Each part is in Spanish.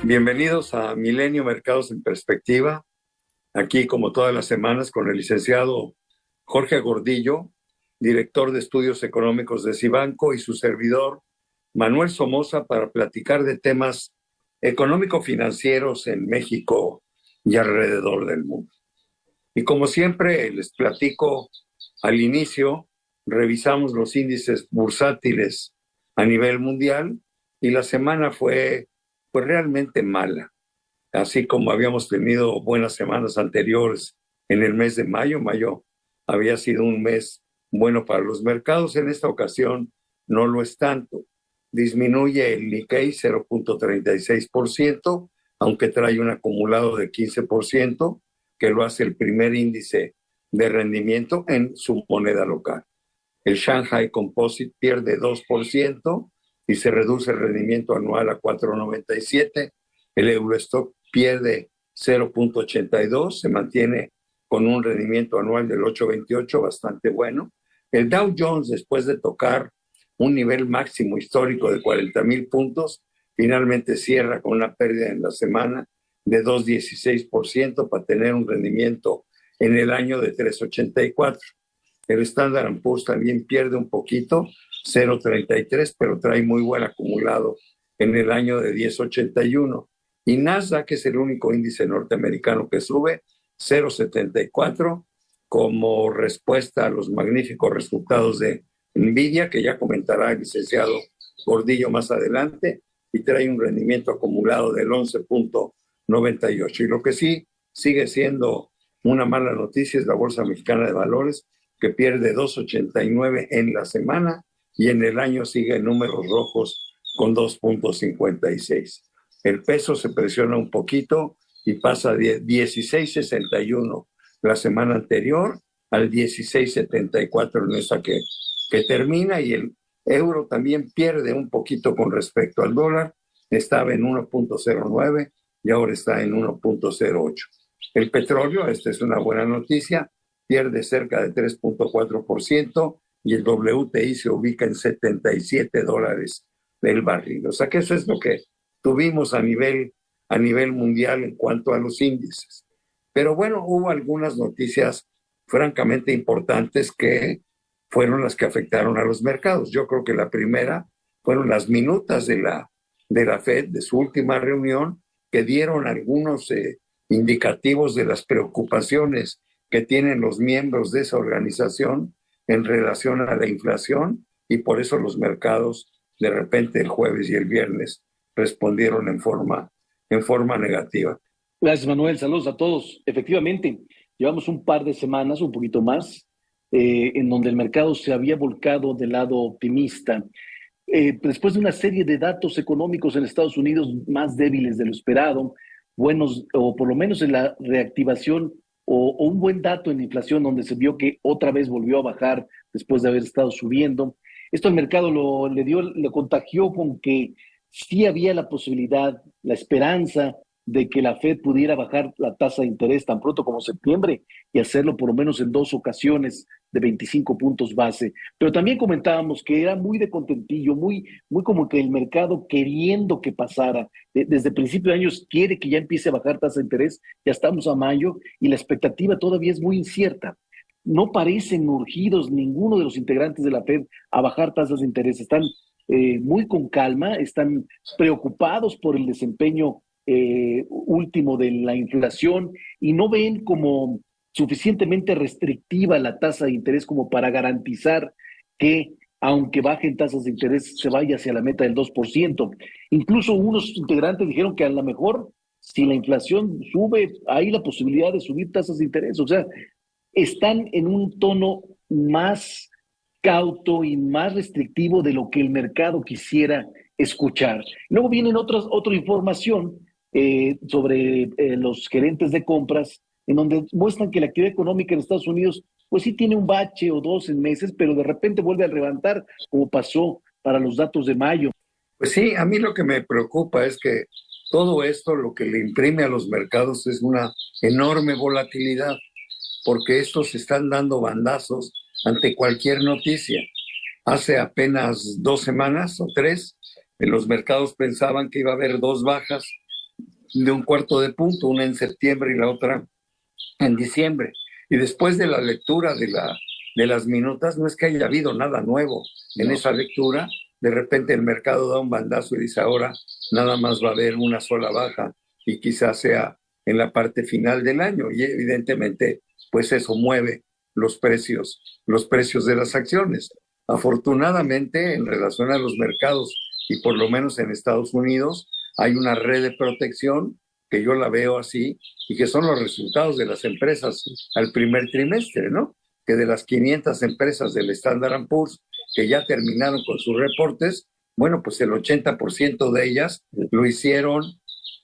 Bienvenidos a Milenio Mercados en Perspectiva, aquí como todas las semanas con el licenciado Jorge Gordillo, director de estudios económicos de Cibanco, y su servidor Manuel Somoza para platicar de temas económico-financieros en México y alrededor del mundo. Y como siempre les platico al inicio, revisamos los índices bursátiles a nivel mundial y la semana fue pues realmente mala. Así como habíamos tenido buenas semanas anteriores en el mes de mayo. Mayo había sido un mes bueno para los mercados. En esta ocasión no lo es tanto. Disminuye el Nikkei 0.36%, aunque trae un acumulado de 15%, que lo hace el primer índice de rendimiento en su moneda local. El Shanghai Composite pierde 2% y se reduce el rendimiento anual a 4.97. El Eurostock pierde 0.82, se mantiene con un rendimiento anual del 8.28, bastante bueno. El Dow Jones, después de tocar un nivel máximo histórico de 40,000 puntos, finalmente cierra con una pérdida en la semana de 2.16% para tener un rendimiento en el año de 3.84. El Standard & Poor's también pierde un poquito, 0.33, pero trae muy buen acumulado en el año de 10.81. Y Nasdaq, que es el único índice norteamericano que sube, 0.74, como respuesta a los magníficos resultados de Nvidia, que ya comentará el licenciado Gordillo más adelante, y trae un rendimiento acumulado del 11.98. Y lo que sí sigue siendo una mala noticia es la Bolsa Mexicana de Valores, que pierde 2.89 en la semana y en el año sigue en números rojos con 2.56. El peso se presiona un poquito y pasa de 16.61 la semana anterior al 16.74 en esta que termina, y el euro también pierde un poquito con respecto al dólar. Estaba en 1.09 y ahora está en 1.08. El petróleo, esta es una buena noticia, pierde cerca de 3.4% y el WTI se ubica en $77 del barril. O sea que eso es lo que tuvimos a nivel mundial en cuanto a los índices. Pero bueno, hubo algunas noticias francamente importantes que fueron las que afectaron a los mercados. Yo creo que la primera fueron las minutas de la Fed, de su última reunión, que dieron algunos indicativos de las preocupaciones que tienen los miembros de esa organización en relación a la inflación, y por eso los mercados de repente el jueves y el viernes respondieron en forma negativa. Gracias, Manuel. Saludos a todos. Efectivamente, llevamos un par de semanas, un poquito más, en donde el mercado se había volcado del lado optimista. Después de una serie de datos económicos en Estados Unidos más débiles de lo esperado, buenos, o por lo menos en la reactivación, o un buen dato en la inflación, donde se vio que otra vez volvió a bajar después de haber estado subiendo. Esto al mercado le contagió con que sí había la posibilidad, la esperanza de que la Fed pudiera bajar la tasa de interés tan pronto como septiembre y hacerlo por lo menos en 2 ocasiones de 25 puntos base. Pero también comentábamos que era muy de contentillo, muy como que el mercado queriendo que pasara. Desde el principio de años quiere que ya empiece a bajar tasa de interés, ya estamos a mayo y la expectativa todavía es muy incierta. No parecen urgidos ninguno de los integrantes de la Fed a bajar tasas de interés. Están muy con calma, están preocupados por el desempeño último de la inflación y no ven como suficientemente restrictiva la tasa de interés como para garantizar que, aunque bajen tasas de interés, se vaya hacia la meta del 2%. Incluso unos integrantes dijeron que a lo mejor, si la inflación sube, hay la posibilidad de subir tasas de interés. O sea, están en un tono más cauto y más restrictivo de lo que el mercado quisiera escuchar. Luego vienen otra información sobre los gerentes de compras, en donde muestran que la actividad económica en Estados Unidos, pues sí tiene un bache o dos en meses, pero de repente vuelve a levantar, como pasó para los datos de mayo. Pues sí, a mí lo que me preocupa es que todo esto lo que le imprime a los mercados es una enorme volatilidad, porque estos están dando bandazos ante cualquier noticia. Hace apenas 2 semanas o 3, los mercados pensaban que iba a haber 2 bajas de un cuarto de punto, una en septiembre y la otra en diciembre. Y después de la lectura de las minutas, no es que haya habido nada nuevo en esa lectura. De repente el mercado da un bandazo y dice, ahora nada más va a haber una sola baja y quizás sea en la parte final del año. Y evidentemente, pues eso mueve los precios de las acciones. Afortunadamente, en relación a los mercados, y por lo menos en Estados Unidos, hay una red de protección que yo la veo así, y que son los resultados de las empresas al primer trimestre, ¿no? Que de las 500 empresas del Standard & Poor's que ya terminaron con sus reportes, bueno, pues el 80% de ellas lo hicieron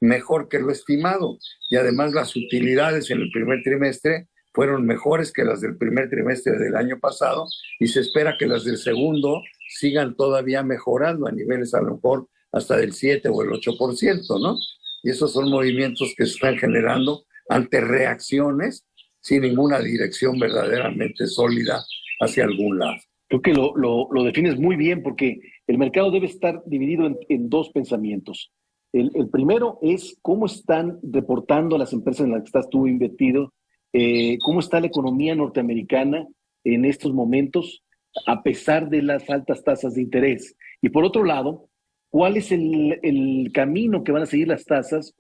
mejor que lo estimado. Y además las utilidades en el primer trimestre fueron mejores que las del primer trimestre del año pasado, y se espera que las del segundo sigan todavía mejorando a niveles a lo mejor hasta del 7 o el 8%, ¿no? Y esos son movimientos que se están generando ante reacciones sin ninguna dirección verdaderamente sólida hacia algún lado. Creo que lo defines muy bien, porque el mercado debe estar dividido en dos pensamientos. El primero es cómo están reportando las empresas en las que estás tú invertido, cómo está la economía norteamericana en estos momentos, a pesar de las altas tasas de interés. Y por otro lado, ¿cuál es el camino que van a seguir las tasas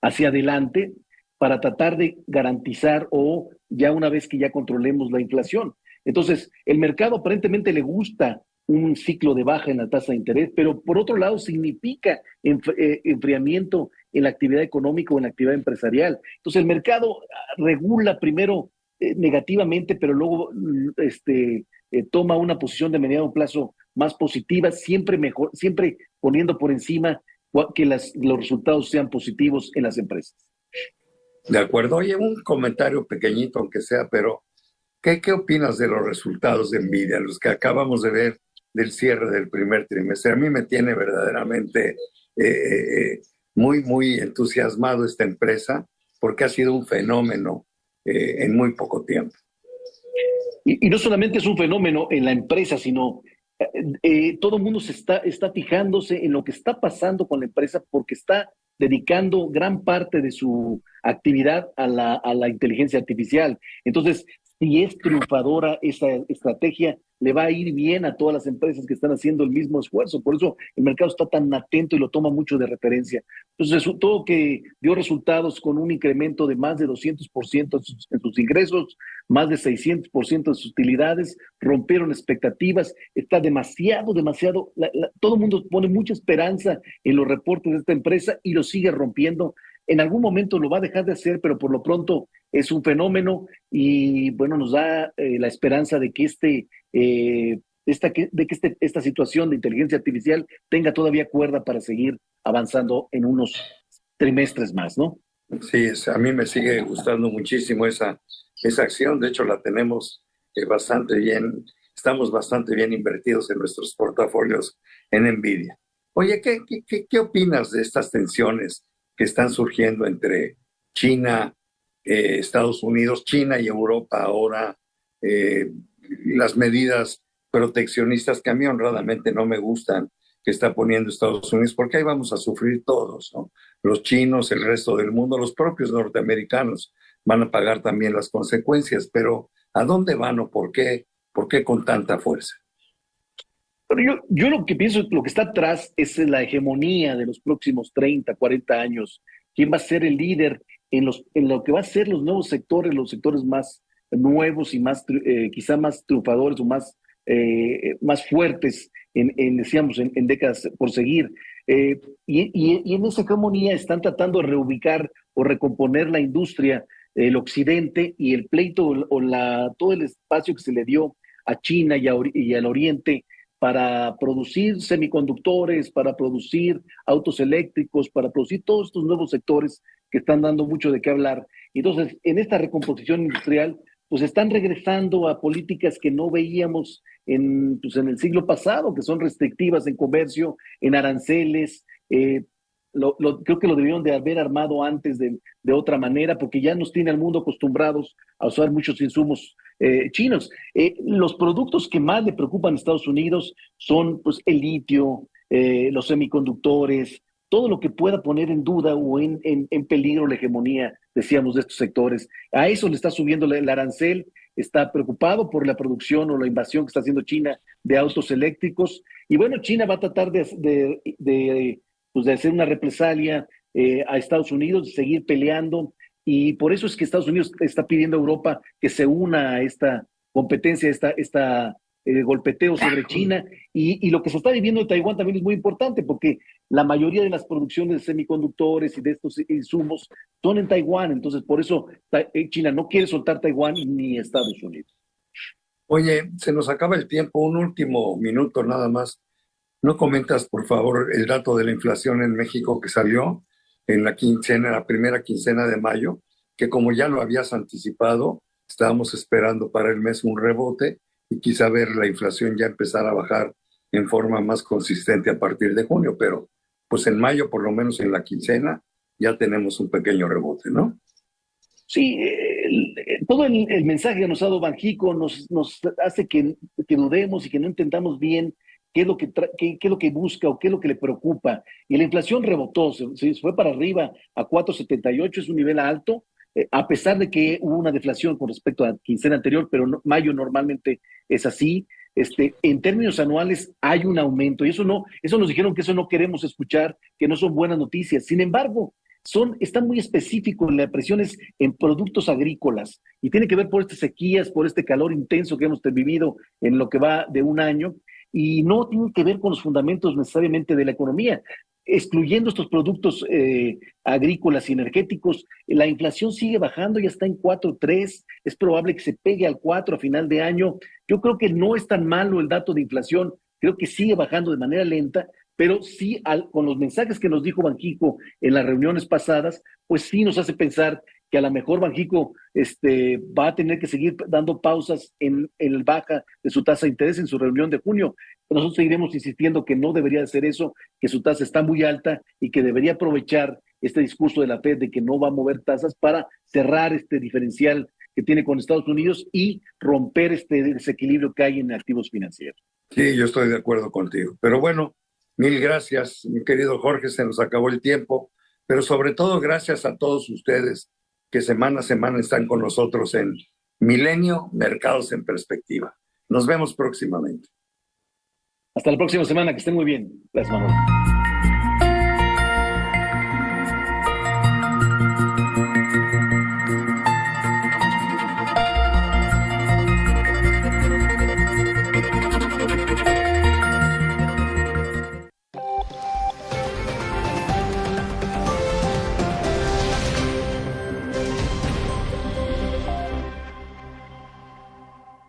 hacia adelante para tratar de garantizar, o ya una vez que ya controlemos la inflación? Entonces, el mercado aparentemente le gusta un ciclo de baja en la tasa de interés, pero por otro lado significa enfriamiento en la actividad económica o en la actividad empresarial. Entonces, el mercado regula primero negativamente, pero luego toma una posición de mediano plazo más positiva, siempre mejor, siempre poniendo por encima que los resultados sean positivos en las empresas. De acuerdo. Oye, un comentario pequeñito, aunque sea, pero ¿qué opinas de los resultados de Nvidia, los que acabamos de ver del cierre del primer trimestre? A mí me tiene verdaderamente muy, muy entusiasmado esta empresa, porque ha sido un fenómeno en muy poco tiempo. Y no solamente es un fenómeno en la empresa, sino todo el mundo está fijándose en lo que está pasando con la empresa, porque está dedicando gran parte de su actividad a la inteligencia artificial. Entonces, si es triunfadora esa estrategia, le va a ir bien a todas las empresas que están haciendo el mismo esfuerzo. Por eso el mercado está tan atento y lo toma mucho de referencia. Entonces, resultó que dio resultados con un incremento de más de 200% en sus ingresos, más de 600% de sus utilidades, rompieron expectativas. Está demasiado, todo el mundo pone mucha esperanza en los reportes de esta empresa y lo sigue rompiendo. En algún momento lo va a dejar de hacer, pero por lo pronto es un fenómeno, y bueno, nos da la esperanza de que esta situación de inteligencia artificial tenga todavía cuerda para seguir avanzando en unos trimestres más, ¿no? Sí, a mí me sigue gustando muchísimo esa acción. De hecho, la tenemos bastante bien, estamos bastante bien invertidos en nuestros portafolios en Nvidia. Oye, ¿qué opinas de estas tensiones que están surgiendo entre China, Estados Unidos, China y Europa ahora? Las medidas proteccionistas que a mí honradamente no me gustan que está poniendo Estados Unidos, porque ahí vamos a sufrir todos, ¿no? Los chinos, el resto del mundo, los propios norteamericanos van a pagar también las consecuencias, pero ¿a dónde van o por qué con tanta fuerza? Pero yo lo que pienso, lo que está atrás es la hegemonía de los próximos 30, 40 años. ¿Quién va a ser el líder en lo que va a ser los nuevos sectores, los sectores más nuevos y más quizá más triunfadores o más fuertes decíamos, en décadas por seguir? Y en esa hegemonía están tratando de reubicar o recomponer la industria, el occidente, y el pleito todo el espacio que se le dio a China y al oriente para producir semiconductores, para producir autos eléctricos, para producir todos estos nuevos sectores que están dando mucho de qué hablar. Entonces, en esta recomposición industrial, pues están regresando a políticas que no veíamos en el siglo pasado, que son restrictivas en comercio, en aranceles. Creo que lo debieron de haber armado antes de otra manera, porque ya nos tiene al mundo acostumbrados a usar muchos insumos chinos. Los productos que más le preocupan a Estados Unidos son, pues, el litio, los semiconductores, todo lo que pueda poner en duda o en peligro la hegemonía, decíamos, de estos sectores. A eso le está subiendo el arancel, está preocupado por la producción o la invasión que está haciendo China de autos eléctricos. Y bueno, China va a tratar pues de hacer una represalia a Estados Unidos, de seguir peleando. Y por eso es que Estados Unidos está pidiendo a Europa que se una a esta competencia, esta golpeteo sobre China. Y lo que se está viviendo en Taiwán también es muy importante, porque la mayoría de las producciones de semiconductores y de estos insumos son en Taiwán. Entonces, por eso China no quiere soltar Taiwán ni Estados Unidos. Oye, se nos acaba el tiempo, un último minuto nada más. ¿No comentas, por favor, el dato de la inflación en México que salió en la primera quincena de mayo? Que como ya lo habías anticipado, estábamos esperando para el mes un rebote y quizá ver la inflación ya empezar a bajar en forma más consistente a partir de junio, pero pues en mayo, por lo menos en la quincena, ya tenemos un pequeño rebote, ¿no? Sí, todo el mensaje que nos ha dado Banjico nos hace que dudemos y que no entendamos bien qué es lo qué es lo que busca o qué es lo que le preocupa. Y la inflación rebotó, se fue para arriba a 4,78, es un nivel alto, a pesar de que hubo una deflación con respecto a la quincena anterior, pero mayo normalmente es así. En términos anuales hay un aumento y eso nos dijeron que eso no queremos escuchar, que no son buenas noticias. Sin embargo, están muy específicos las presiones en productos agrícolas y tiene que ver por estas sequías, por este calor intenso que hemos vivido en lo que va de un año y no tiene que ver con los fundamentos necesariamente de la economía. Excluyendo estos productos agrícolas y energéticos, la inflación sigue bajando, ya está en 4,3, es probable que se pegue al 4 a final de año. Yo creo que no es tan malo el dato de inflación, creo que sigue bajando de manera lenta, pero sí con los mensajes que nos dijo Banjico en las reuniones pasadas, pues sí nos hace pensar que a lo mejor Banjico va a tener que seguir dando pausas en el baja de su tasa de interés en su reunión de junio. Nosotros seguiremos insistiendo que no debería hacer eso, que su tasa está muy alta y que debería aprovechar este discurso de la Fed de que no va a mover tasas para cerrar este diferencial que tiene con Estados Unidos y romper este desequilibrio que hay en activos financieros. Sí, yo estoy de acuerdo contigo. Pero bueno, mil gracias, mi querido Jorge, se nos acabó el tiempo, pero sobre todo gracias a todos ustedes que semana a semana están con nosotros en Milenio Mercados en Perspectiva. Nos vemos próximamente. Hasta la próxima semana, que estén muy bien. Gracias, Manuel.